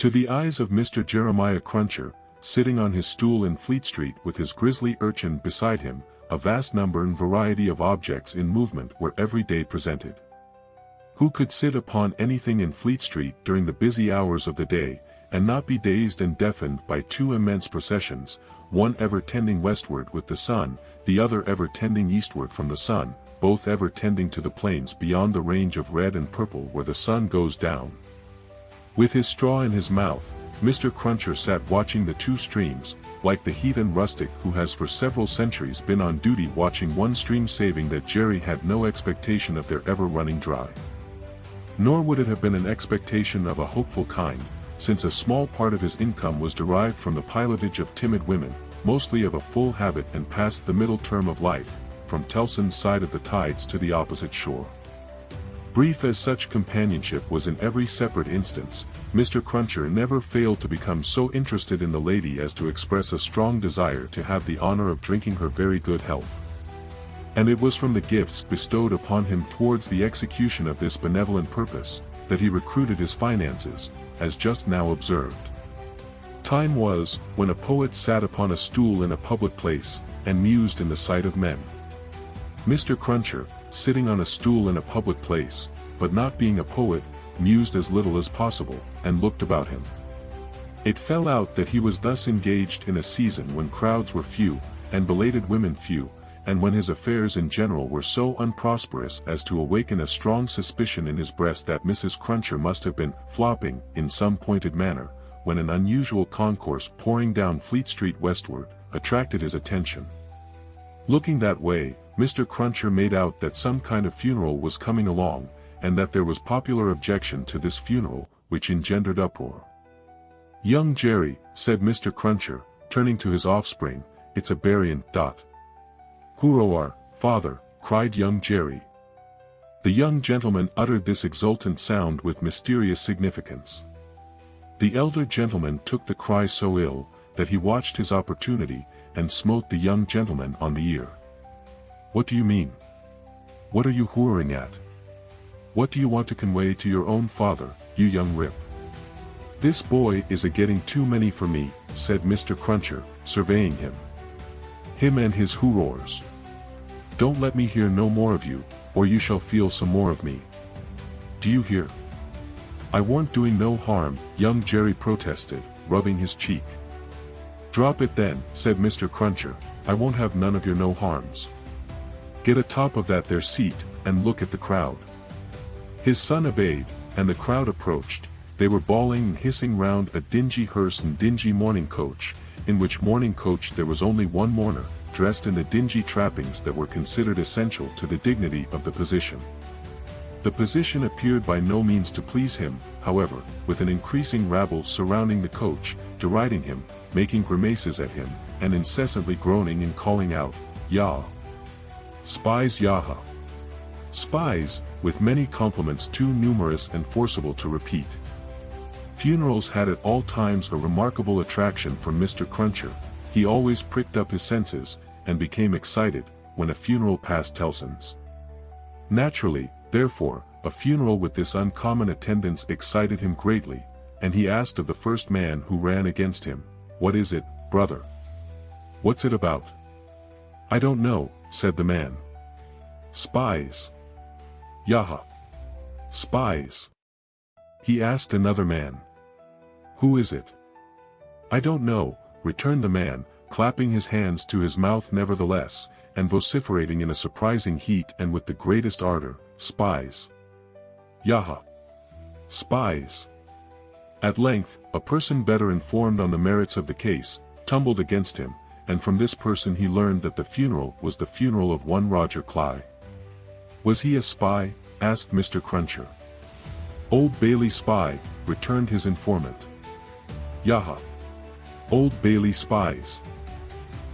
To the eyes of Mr. Jeremiah Cruncher, sitting on his stool in Fleet Street with his grisly urchin beside him, a vast number and variety of objects in movement were every day presented. Who could sit upon anything in Fleet Street during the busy hours of the day, and not be dazed and deafened by two immense processions, one ever tending westward with the sun, the other ever tending eastward from the sun, both ever tending to the plains beyond the range of red and purple where the sun goes down? With his straw in his mouth, Mr. Cruncher sat watching the two streams, like the heathen rustic who has for several centuries been on duty watching one stream, saving that Jerry had no expectation of their ever running dry. Nor would it have been an expectation of a hopeful kind, since a small part of his income was derived from the pilotage of timid women, mostly of a full habit and past the middle term of life, from Tellson's side of the tides to the opposite shore. Brief as such companionship was in every separate instance, Mr. Cruncher never failed to become so interested in the lady as to express a strong desire to have the honor of drinking her very good health. And it was from the gifts bestowed upon him towards the execution of this benevolent purpose, that he recruited his finances, as just now observed. Time was, when a poet sat upon a stool in a public place, and mused in the sight of men. Mr. Cruncher, sitting on a stool in a public place, but not being a poet, mused as little as possible, and looked about him. It fell out that he was thus engaged in a season when crowds were few, and belated women few, and when his affairs in general were so unprosperous as to awaken a strong suspicion in his breast that Mrs. Cruncher must have been flopping in some pointed manner, when an unusual concourse pouring down Fleet Street westward attracted his attention. Looking that way, Mr. Cruncher made out that some kind of funeral was coming along, and that there was popular objection to this funeral, which engendered uproar. "Young Jerry," said Mr. Cruncher, turning to his offspring, "it's a burying. "Hurrah, father," cried young Jerry. The young gentleman uttered this exultant sound with mysterious significance. The elder gentleman took the cry so ill, that he watched his opportunity, and smote the young gentleman on the ear. "What do you mean? What are you hurrahing at? What do you want to convey to your own father, you young rip?" "This boy is a-getting too many for me," said Mr. Cruncher, surveying him. "Him and his hooroars. Don't let me hear no more of you, or you shall feel some more of me. Do you hear?" "I warn't doing no harm," young Jerry protested, rubbing his cheek. "Drop it then," said Mr. Cruncher, "I won't have none of your no harms. Get atop of that there seat, and look at the crowd." His son obeyed, and the crowd approached. They were bawling and hissing round a dingy hearse and dingy mourning coach, in which mourning coach there was only one mourner, dressed in the dingy trappings that were considered essential to the dignity of the position. The position appeared by no means to please him, however, with an increasing rabble surrounding the coach, deriding him, making grimaces at him, and incessantly groaning and calling out, "Yah! Spies Yaha!" Spies, with many compliments too numerous and forcible to repeat. Funerals had at all times a remarkable attraction for Mr. Cruncher. He always pricked up his senses, and became excited, when a funeral passed Tellson's. Naturally, therefore, a funeral with this uncommon attendance excited him greatly, and he asked of the first man who ran against him, "What is it, brother? What's it about?" "I don't know," said the man. "Spies. Yaha. Spies." He asked another man. "Who is it?" "I don't know," returned the man, clapping his hands to his mouth nevertheless, and vociferating in a surprising heat and with the greatest ardor, "Spies. Yaha. Spies." At length, a person better informed on the merits of the case, tumbled against him, and from this person he learned that the funeral was the funeral of one Roger Cly. "Was he a spy?" asked Mr. Cruncher. "Old Bailey spy," returned his informant. "Yaha. Old Bailey spies.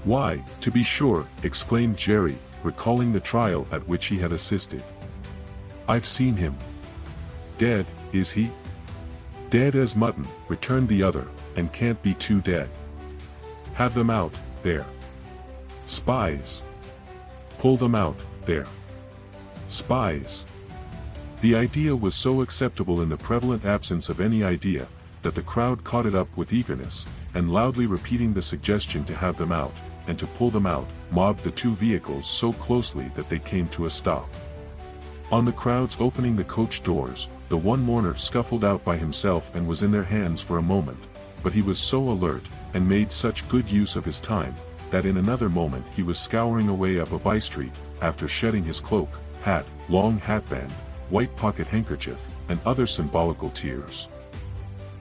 Why, to be sure," exclaimed Jerry, recalling the trial at which he had assisted. "I've seen him." "Dead, is he?" "Dead as mutton," returned the other, "and can't be too dead. Have them out, there. Spies. Pull them out, there. Spies." The idea was so acceptable in the prevalent absence of any idea, that the crowd caught it up with eagerness, and loudly repeating the suggestion to have them out, and to pull them out, mobbed the two vehicles so closely that they came to a stop. On the crowd's opening the coach doors, the one mourner scuffled out by himself and was in their hands for a moment, but he was so alert, and made such good use of his time, that in another moment he was scouring away up a by-street, after shedding his cloak, hat, long hatband, white pocket handkerchief, and other symbolical tears.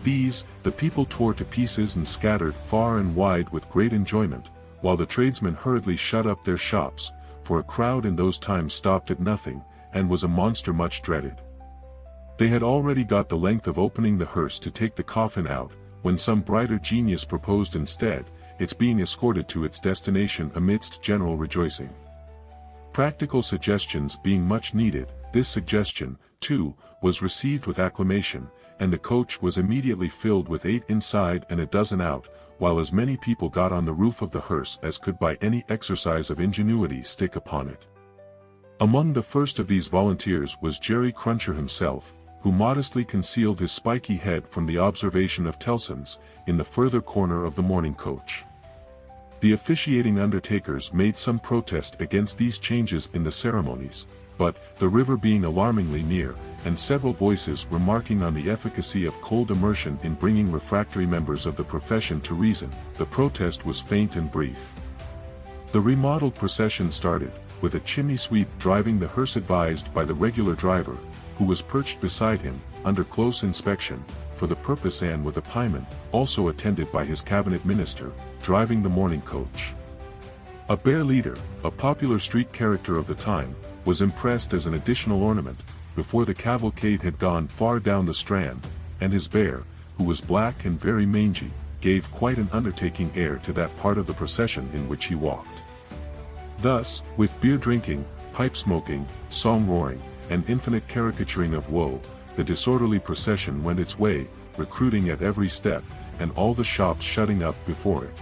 These, the people tore to pieces and scattered far and wide with great enjoyment, while the tradesmen hurriedly shut up their shops, for a crowd in those times stopped at nothing, and was a monster much dreaded. They had already got the length of opening the hearse to take the coffin out, when some brighter genius proposed instead, its being escorted to its destination amidst general rejoicing. Practical suggestions being much needed, this suggestion, too, was received with acclamation, and the coach was immediately filled with 8 inside and a dozen out, while as many people got on the roof of the hearse as could by any exercise of ingenuity stick upon it. Among the first of these volunteers was Jerry Cruncher himself, who modestly concealed his spiky head from the observation of Tellson's, in the further corner of the mourning coach. The officiating undertakers made some protest against these changes in the ceremonies, but, the river being alarmingly near, and several voices remarking on the efficacy of cold immersion in bringing refractory members of the profession to reason, the protest was faint and brief. The remodeled procession started, with a chimney sweep driving the hearse advised by the regular driver, who was perched beside him, under close inspection, for the purpose, and with a pieman, also attended by his cabinet minister, driving the mourning coach. A bear leader, a popular street character of the time, was impressed as an additional ornament, before the cavalcade had gone far down the Strand, and his bear, who was black and very mangy, gave quite an undertaking air to that part of the procession in which he walked. Thus, with beer drinking, pipe smoking, song roaring, and infinite caricaturing of woe, the disorderly procession went its way, recruiting at every step, and all the shops shutting up before it.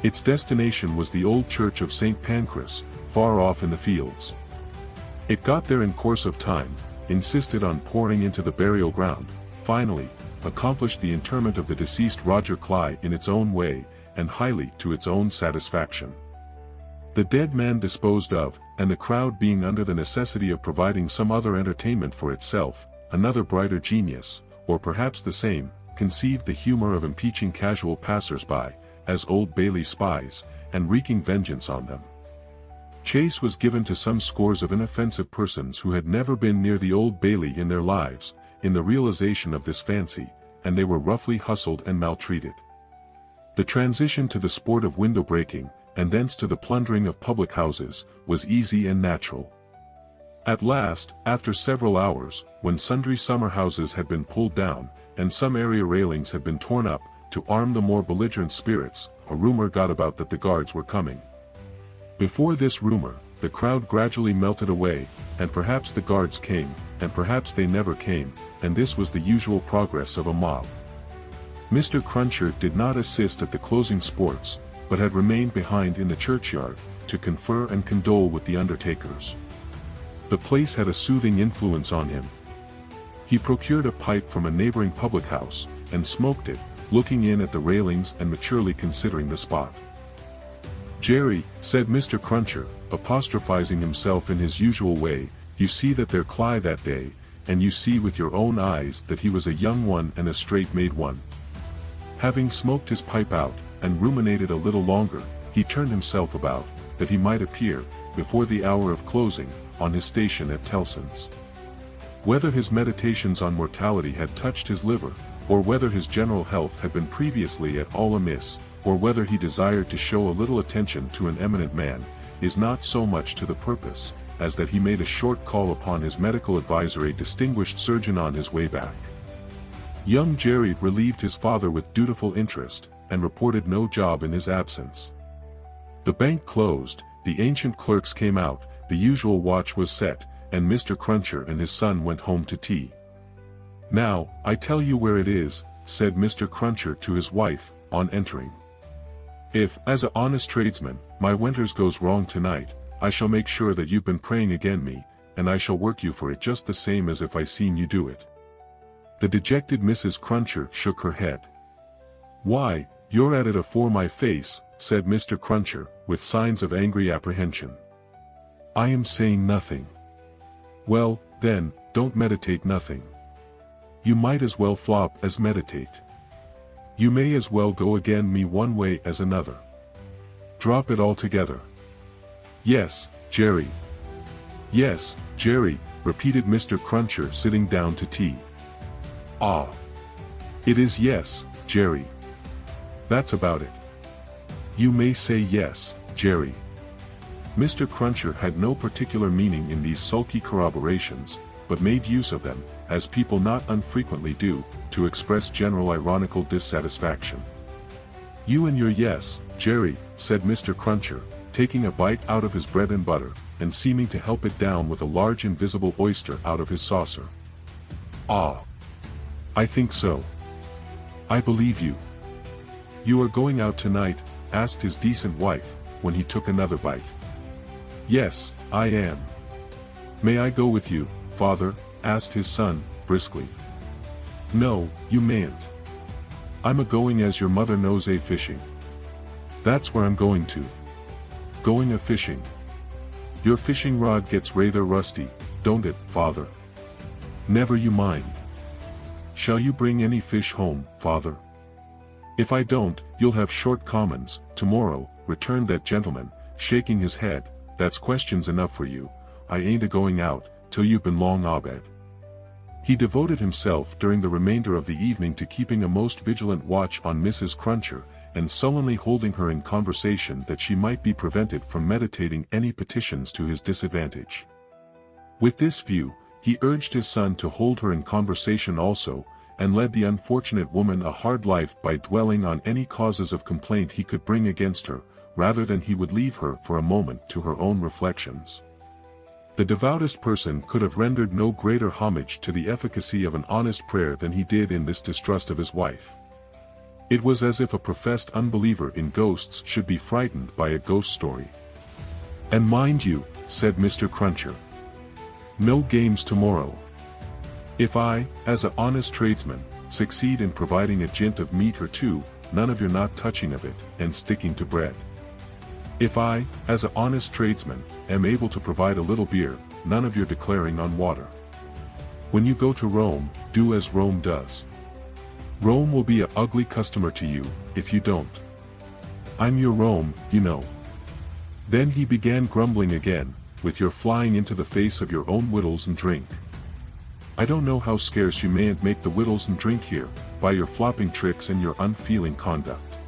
Its destination was the old church of St. Pancras, far off in the fields. It got there in course of time, insisted on pouring into the burial ground, finally, accomplished the interment of the deceased Roger Cly in its own way, and highly to its own satisfaction. The dead man disposed of, and the crowd being under the necessity of providing some other entertainment for itself, another brighter genius, or perhaps the same, conceived the humor of impeaching casual passers-by, as Old Bailey spies, and wreaking vengeance on them. Chase was given to some scores of inoffensive persons who had never been near the Old Bailey in their lives, in the realization of this fancy, and they were roughly hustled and maltreated. The transition to the sport of window breaking, and thence to the plundering of public houses, was easy and natural. At last, after several hours, when sundry summer houses had been pulled down, and some area railings had been torn up, to arm the more belligerent spirits, a rumor got about that the guards were coming. Before this rumor, the crowd gradually melted away, and perhaps the guards came, and perhaps they never came, and this was the usual progress of a mob. Mr. Cruncher did not assist at the closing sports, but had remained behind in the churchyard, to confer and condole with the undertakers. The place had a soothing influence on him. He procured a pipe from a neighboring public house, and smoked it, looking in at the railings and maturely considering the spot. "Jerry," said Mr. Cruncher, apostrophizing himself in his usual way, "you see that there Cly that day, and you see with your own eyes that he was a young one and a straight-made one." Having smoked his pipe out, and ruminated a little longer, he turned himself about, that he might appear, before the hour of closing, on his station at Tellson's. Whether his meditations on mortality had touched his liver, or whether his general health had been previously at all amiss, or whether he desired to show a little attention to an eminent man, is not so much to the purpose, as that he made a short call upon his medical adviser, a distinguished surgeon, on his way back. Young Jerry relieved his father with dutiful interest, and reported no job in his absence. The bank closed, the ancient clerks came out, the usual watch was set, and Mr. Cruncher and his son went home to tea. "Now, I tell you where it is," said Mr. Cruncher to his wife, on entering. "If, as a honest tradesman, my winters goes wrong tonight, I shall make sure that you've been praying again me, and I shall work you for it just the same as if I seen you do it." The dejected Mrs. Cruncher shook her head. "Why, you're at it afore my face," said Mr. Cruncher, with signs of angry apprehension. "I am saying nothing." "Well, then, don't meditate nothing. You might as well flop as meditate. You may as well go again me one way as another. Drop it altogether." "Yes, Jerry." "Yes, Jerry," repeated Mr. Cruncher, sitting down to tea. "Ah. It is yes, Jerry. That's about it. You may say yes, Jerry." Mr. Cruncher had no particular meaning in these sulky corroborations, but made use of them, as people not unfrequently do, to express general ironical dissatisfaction. "You and your yes, Jerry," said Mr. Cruncher, taking a bite out of his bread and butter, and seeming to help it down with a large invisible oyster out of his saucer. "Ah. I think so. I believe you." "You are going out tonight?" asked his decent wife, when he took another bite. "Yes, I am." "May I go with you, father?" asked his son, briskly. "No, you mayn't. I'm a-going as your mother knows a-fishing. That's where I'm going to." "Going a-fishing? Your fishing rod gets rather rusty, don't it, father?" "Never you mind. Shall you bring any fish home, father?" "If I don't, you'll have short commons, tomorrow," returned that gentleman, shaking his head. "That's questions enough for you. I ain't a-going out, till you've been long abed." He devoted himself during the remainder of the evening to keeping a most vigilant watch on Mrs. Cruncher, and sullenly holding her in conversation that she might be prevented from meditating any petitions to his disadvantage. With this view, he urged his son to hold her in conversation also, and led the unfortunate woman a hard life by dwelling on any causes of complaint he could bring against her, rather than he would leave her for a moment to her own reflections. The devoutest person could have rendered no greater homage to the efficacy of an honest prayer than he did in this distrust of his wife. It was as if a professed unbeliever in ghosts should be frightened by a ghost story. "And mind you," said Mr. Cruncher, "no games tomorrow. If I, as a honest tradesman, succeed in providing a jint of meat or two, none of your not touching of it, and sticking to bread. If I, as a honest tradesman, am able to provide a little beer, none of your declaring on water. When you go to Rome, do as Rome does. Rome will be a ugly customer to you, if you don't. I'm your Rome, you know." Then he began grumbling again, "with your flying into the face of your own wittles and drink. I don't know how scarce you mayn't make the wittles and drink here, by your flopping tricks and your unfeeling conduct.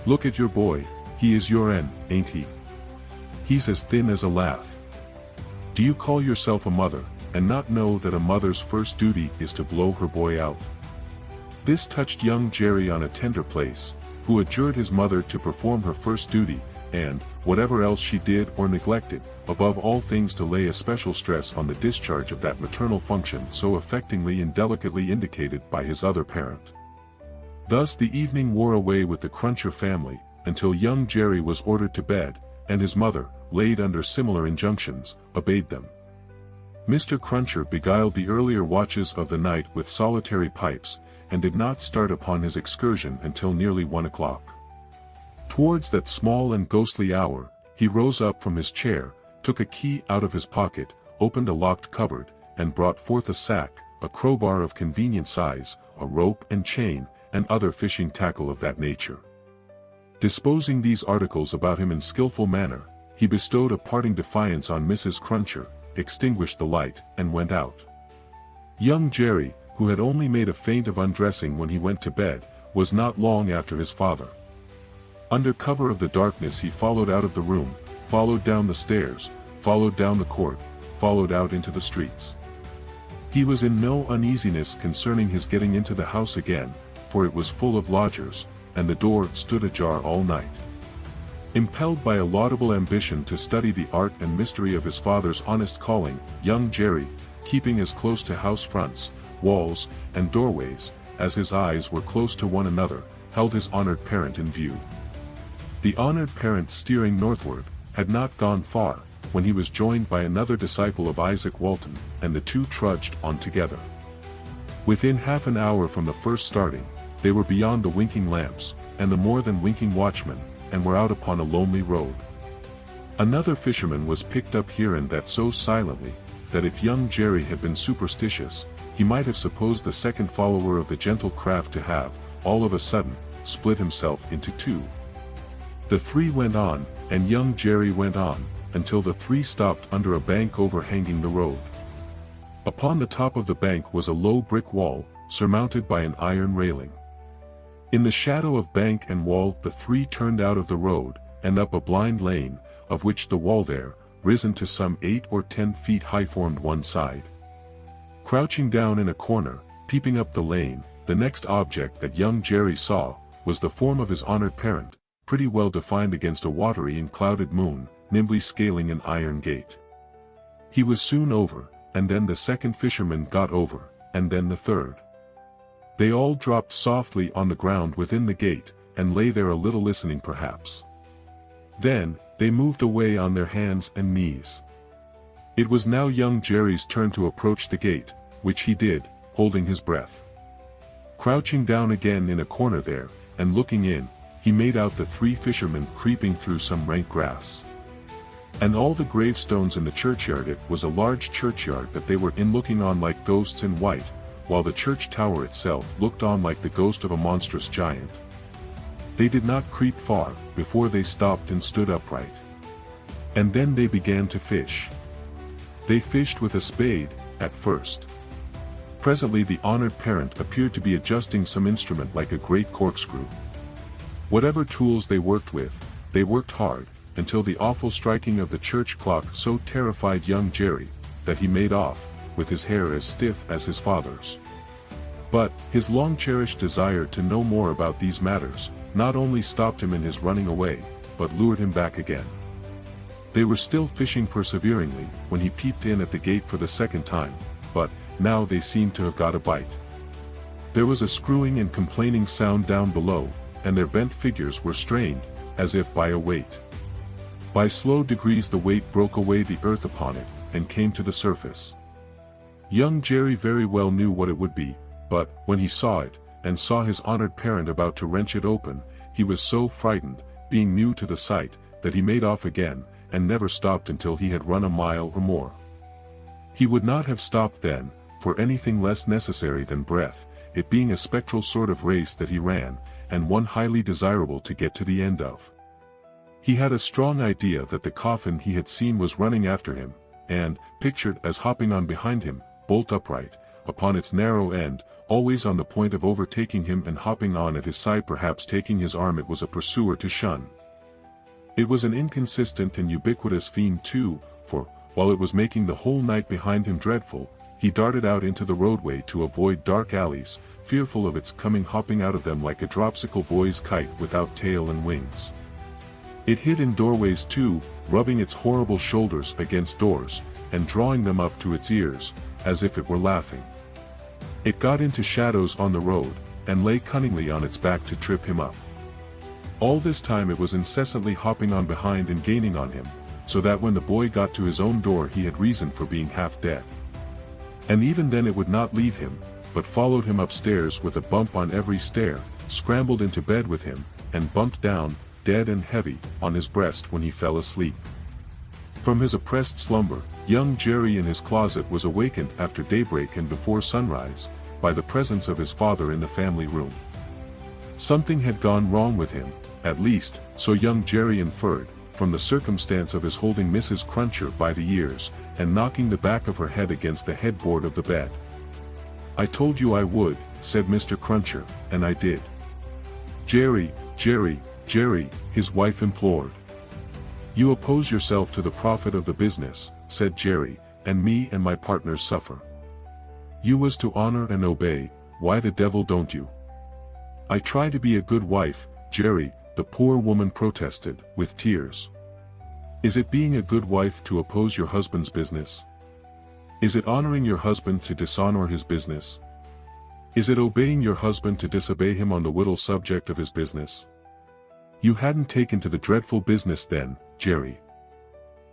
Look at your boy, he is your ain't he? He's as thin as a lath. Do you call yourself a mother, and not know that a mother's first duty is to blow her boy out?" This touched young Jerry on a tender place, who adjured his mother to perform her first duty, and, whatever else she did or neglected, above all things to lay a special stress on the discharge of that maternal function so affectingly and delicately indicated by his other parent. Thus the evening wore away with the Cruncher family, until young Jerry was ordered to bed, and his mother, laid under similar injunctions, obeyed them. Mr. Cruncher beguiled the earlier watches of the night with solitary pipes, and did not start upon his excursion until nearly 1 o'clock. Towards that small and ghostly hour, he rose up from his chair, took a key out of his pocket, opened a locked cupboard, and brought forth a sack, a crowbar of convenient size, a rope and chain, and other fishing tackle of that nature. Disposing these articles about him in skillful manner, he bestowed a parting defiance on Mrs. Cruncher, extinguished the light, and went out. Young Jerry, who had only made a feint of undressing when he went to bed, was not long after his father. Under cover of the darkness he followed out of the room, followed down the stairs, followed down the court, followed out into the streets. He was in no uneasiness concerning his getting into the house again, for it was full of lodgers, and the door stood ajar all night. Impelled by a laudable ambition to study the art and mystery of his father's honest calling, young Jerry, keeping as close to house fronts, walls, and doorways, as his eyes were close to one another, held his honored parent in view. The honored parent, steering northward, had not gone far, when he was joined by another disciple of Isaac Walton, and the two trudged on together. Within half an hour from the first starting, they were beyond the winking lamps, and the more than winking watchmen, and were out upon a lonely road. Another fisherman was picked up here and that so silently, that if young Jerry had been superstitious, he might have supposed the second follower of the gentle craft to have, all of a sudden, split himself into two. The three went on, and young Jerry went on, until the three stopped under a bank overhanging the road. Upon the top of the bank was a low brick wall, surmounted by an iron railing. In the shadow of bank and wall the three turned out of the road, and up a blind lane, of which the wall there, risen to some 8 or 10 feet high, formed one side. Crouching down in a corner, peeping up the lane, the next object that young Jerry saw, was the form of his honored parent, pretty well defined against a watery and clouded moon, nimbly scaling an iron gate. He was soon over, and then the second fisherman got over, and then the third. They all dropped softly on the ground within the gate, and lay there a little listening perhaps. Then, they moved away on their hands and knees. It was now young Jerry's turn to approach the gate, which he did, holding his breath. Crouching down again in a corner there, and looking in, he made out the three fishermen creeping through some rank grass. And all the gravestones in the churchyard, it was a large churchyard that they were in, looking on like ghosts in white, while the church tower itself looked on like the ghost of a monstrous giant. They did not creep far, before they stopped and stood upright. And then they began to fish. They fished with a spade, at first. Presently the honored parent appeared to be adjusting some instrument like a great corkscrew. Whatever tools they worked hard, until the awful striking of the church clock so terrified young Jerry, that he made off, with his hair as stiff as his father's. But, his long-cherished desire to know more about these matters, not only stopped him in his running away, but lured him back again. They were still fishing perseveringly, when he peeped in at the gate for the second time, but, now they seemed to have got a bite. There was a screwing and complaining sound down below, and their bent figures were strained, as if by a weight. By slow degrees the weight broke away the earth upon it, and came to the surface. Young Jerry very well knew what it would be, but, when he saw it, and saw his honored parent about to wrench it open, he was so frightened, being new to the sight, that he made off again, and never stopped until he had run a mile or more. He would not have stopped then, for anything less necessary than breath, it being a spectral sort of race that he ran, and one highly desirable to get to the end of. He had a strong idea that the coffin he had seen was running after him, and, pictured as hopping on behind him, bolt upright, upon its narrow end, always on the point of overtaking him and hopping on at his side, perhaps taking his arm, it was a pursuer to shun. It was an inconsistent and ubiquitous fiend too, for, while it was making the whole night behind him dreadful, he darted out into the roadway to avoid dark alleys, fearful of its coming hopping out of them like a dropsical boy's kite without tail and wings. It hid in doorways too, rubbing its horrible shoulders against doors, and drawing them up to its ears, as if it were laughing. It got into shadows on the road, and lay cunningly on its back to trip him up. All this time it was incessantly hopping on behind and gaining on him, so that when the boy got to his own door he had reason for being half dead. And even then it would not leave him, but followed him upstairs with a bump on every stair, scrambled into bed with him, and bumped down, dead and heavy, on his breast when he fell asleep. From his oppressed slumber, young Jerry in his closet was awakened after daybreak and before sunrise, by the presence of his father in the family room. Something had gone wrong with him, at least, so young Jerry inferred, from the circumstance of his holding Mrs. Cruncher by the ears, and knocking the back of her head against the headboard of the bed. "I told you I would," said Mr. Cruncher, "and I did." "Jerry, Jerry, Jerry," his wife implored. "You oppose yourself to the profit of the business," said Jerry, "and me and my partners suffer. You was to honor and obey, why the devil don't you?" "I try to be a good wife, Jerry," the poor woman protested, with tears. "Is it being a good wife to oppose your husband's business? Is it honoring your husband to dishonor his business? Is it obeying your husband to disobey him on the little subject of his business? You hadn't taken to the dreadful business then, Jerry."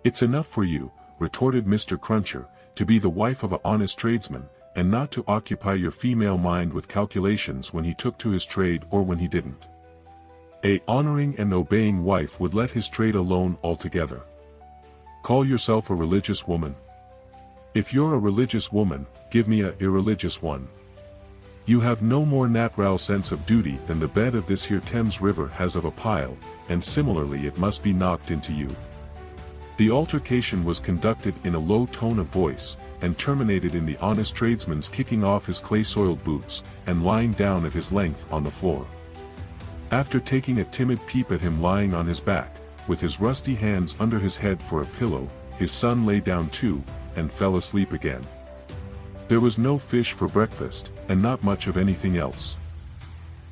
"It's enough for you," retorted Mr. Cruncher, "to be the wife of an honest tradesman, and not to occupy your female mind with calculations when he took to his trade or when he didn't. A honoring and obeying wife would let his trade alone altogether. Call yourself a religious woman? If you're a religious woman, give me a irreligious one. You have no more natural sense of duty than the bed of this here Thames River has of a pile, and similarly it must be knocked into you. The altercation was conducted in a low tone of voice, and terminated in the honest tradesman's kicking off his clay-soiled boots, and lying down at his length on the floor. After taking a timid peep at him lying on his back, with his rusty hands under his head for a pillow, his son lay down too, and fell asleep again. There was no fish for breakfast, and not much of anything else.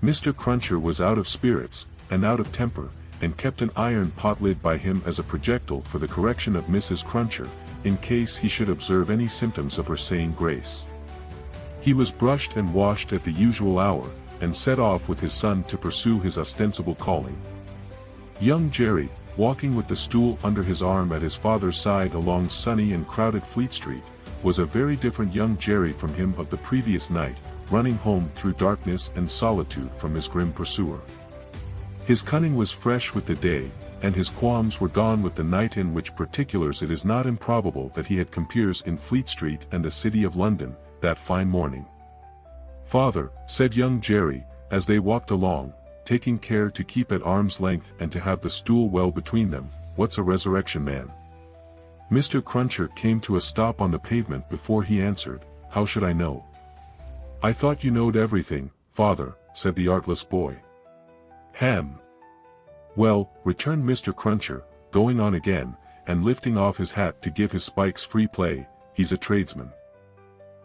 Mr. Cruncher was out of spirits, and out of temper, and kept an iron pot lid by him as a projectile for the correction of Mrs. Cruncher, in case he should observe any symptoms of her saying grace. He was brushed and washed at the usual hour, and set off with his son to pursue his ostensible calling. Young Jerry, walking with the stool under his arm at his father's side along sunny and crowded Fleet Street, was a very different young Jerry from him of the previous night, running home through darkness and solitude from his grim pursuer. His cunning was fresh with the day, and his qualms were gone with the night, in which particulars it is not improbable that he had compeers in Fleet Street and the City of London, that fine morning. "Father," said young Jerry, as they walked along, taking care to keep at arm's length and to have the stool well between them, "what's a resurrection man?" Mr. Cruncher came to a stop on the pavement before he answered, "How should I know?" "I thought you knowed everything, father," said the artless boy. "Ham." "Well," returned Mr. Cruncher, going on again, and lifting off his hat to give his spikes free play, "he's a tradesman."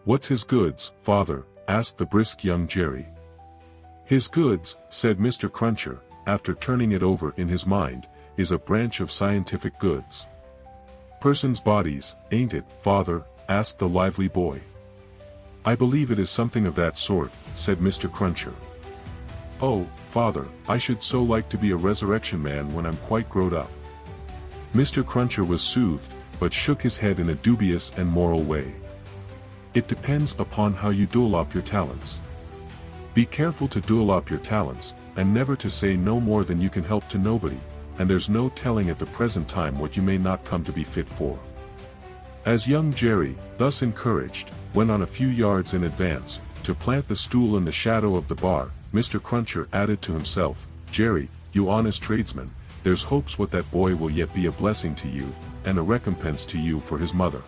"What's his goods, father?" asked the brisk young Jerry. "His goods," said Mr. Cruncher, after turning it over in his mind, "is a branch of scientific goods." "Persons' bodies, ain't it, father?" asked the lively boy. "I believe it is something of that sort," said Mr. Cruncher. "Oh, father, I should so like to be a resurrection man when I'm quite growed up." Mr. Cruncher was soothed, but shook his head in a dubious and moral way. "It depends upon how you dull up your talents. Be careful to dull up your talents, and never to say no more than you can help to nobody, and there's no telling at the present time what you may not come to be fit for." As young Jerry, thus encouraged, went on a few yards in advance, to plant the stool in the shadow of the bar, Mr. Cruncher added to himself, "Jerry, you honest tradesman, there's hopes what that boy will yet be a blessing to you, and a recompense to you for his mother."